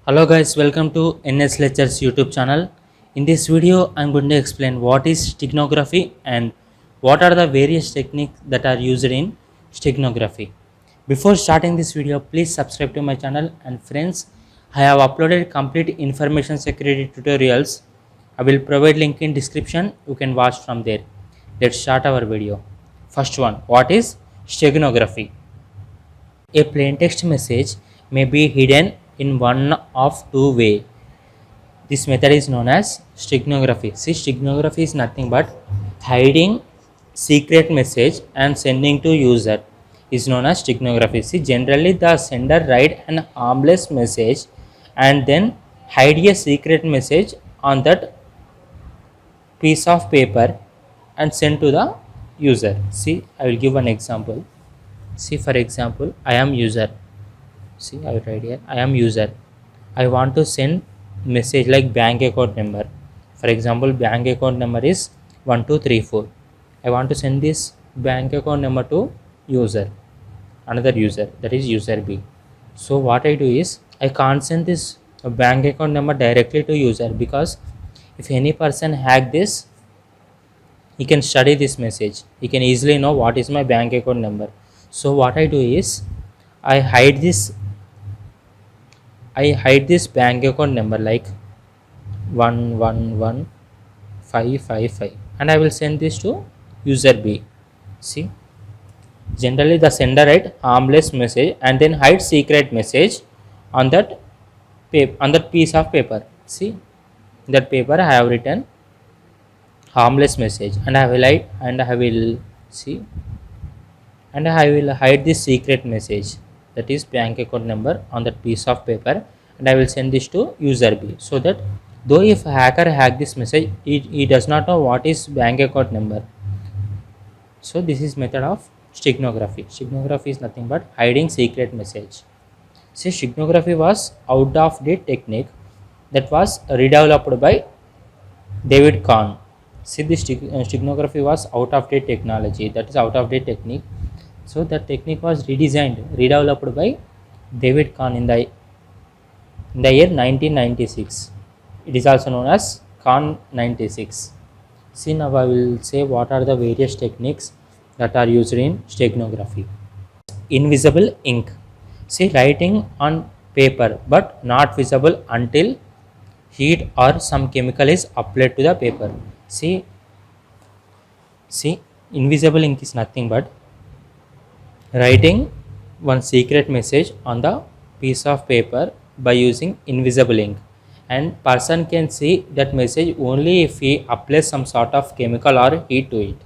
Hello guys, welcome to NS Lectures YouTube channel. In this video, I am going to explain what is steganography and what are the various techniques that are used in steganography. Before starting this video, please subscribe to my channel, and friends, I have uploaded complete information security tutorials. I will provide link in description. You can watch from there. Let's start our video. First one, what is steganography? A plain text message may be hidden in one of two ways. This method is known as steganography. See, steganography is nothing but hiding secret message and sending to user is known as steganography. See, generally the sender write an harmless message and then hide a secret message on that piece of paper and send to the user. See, I will give one example. See, for example, I am user. See, I will write here, I am user. I want to send message like bank account number. For example, bank account number is 1234. I want to send this bank account number to user, another user, that is user B. So what I do is, I can't send this bank account number directly to user, because if any person hack this, he can study this message. He can easily know what is my bank account number. So what I do is, I hide this bank account number like 111555, and I will send this to user B. See, generally the sender write harmless message and then hide secret message on that piece of paper. See, that paper I have written harmless message, and I will hide this secret message, that is bank account number, on that piece of paper, and I will send this to user B, so that though if a hacker hack this message, he does not know what is bank account number. So this is method of steganography. Steganography is nothing but hiding secret message. See, steganography was out of date technique that was redeveloped by David Kahn. See, this steganography was out of date technology, that is out of date technique. So that technique was redeveloped by David Kahn in the year 1996. It is also known as Kahn 96. See, now I will say what are the various techniques that are used in steganography. Invisible ink. See, writing on paper but not visible until heat or some chemical is applied to the paper. See, invisible ink is nothing but writing one secret message on the piece of paper by using invisible ink, and person can see that message only if he applies some sort of chemical or heat to it.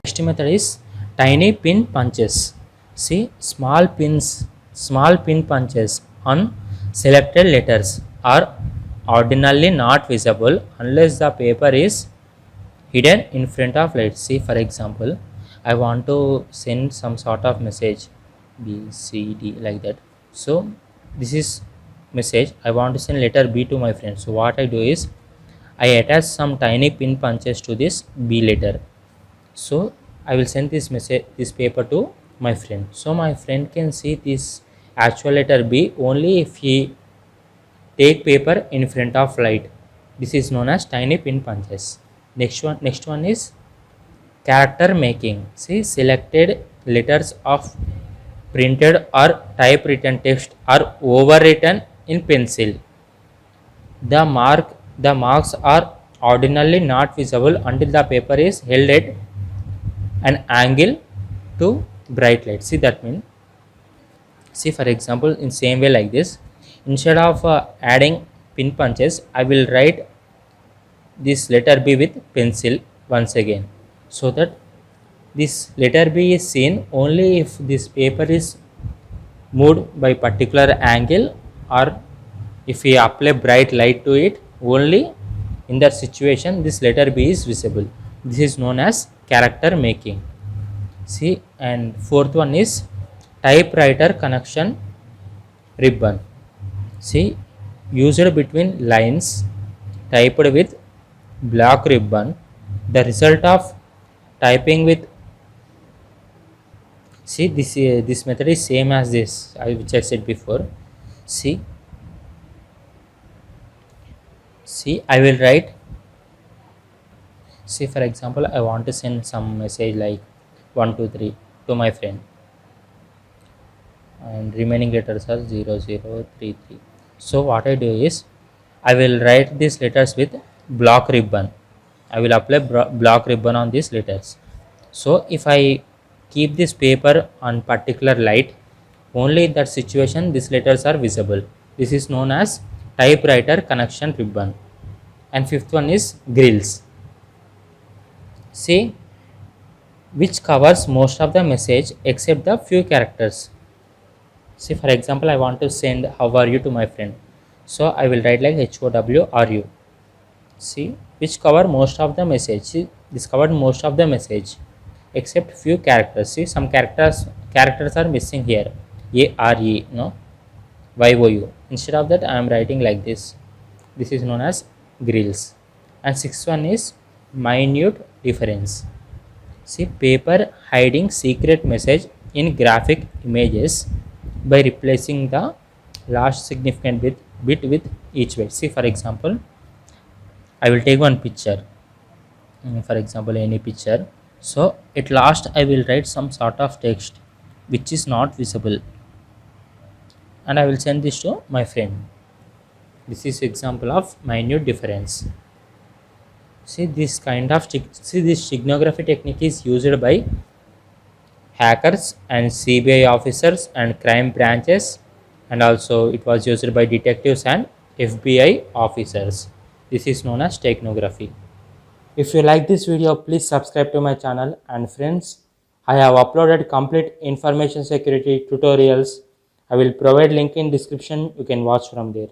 Next method is tiny pin punches. See, small pin punches on selected letters are ordinarily not visible unless the paper is hidden in front of light. See, for example, I want to send some sort of message B, C, D, like that. So this is message, I want to send letter B to my friend. So what I do is, I attach some tiny pin punches to this B letter. So I will send this message, this paper, to my friend. So my friend can see this actual letter B only if he take paper in front of light. This is known as tiny pin punches. Next one is character making. See, selected letters of printed or typewritten text are overwritten in pencil. The marks are ordinarily not visible until the paper is held at an angle to bright light. See, that means, see, for example, in same way like this, instead of adding pin punches, I will write this letter B with pencil once again, so that this letter B is seen only if this paper is moved by particular angle, or if we apply bright light to it. Only in that situation this letter B is visible. This is known as character making. See, and fourth one is typewriter connection ribbon. See, used between lines, typed with black ribbon. The result of typing with, see, this method is same as this which I said before. See, See, I will write, see for example I want to send some message like 123 to my friend, and remaining letters are 0033. So what I do is I will write these letters with block ribbon. I will apply block ribbon on these letters. So if I keep this paper on particular light, only in that situation these letters are visible. This is known as typewriter connection ribbon. And fifth one is grills. See, which covers most of the message except the few characters. See, for example, I want to send how are you to my friend. So I will write like HOW. See, which cover most of the message. See, this covered most of the message except few characters. See, some characters are missing here. ARE, no, YOU. Instead of that, I am writing like this. This is known as grills. And sixth one is minute difference. See, paper hiding secret message in graphic images by replacing the last significant bit with each weight. See, for example, I will take one picture, for example, any picture. So, at last, I will write some sort of text which is not visible, and I will send this to my friend. This is example of minute difference. See, this kind of see this signography technique is used by hackers and CBI officers and crime branches, and also it was used by detectives and FBI officers. This is known as steganography. If you like this video, please subscribe to my channel, and friends, I have uploaded complete information security tutorials. I will provide link in description. You can watch from there.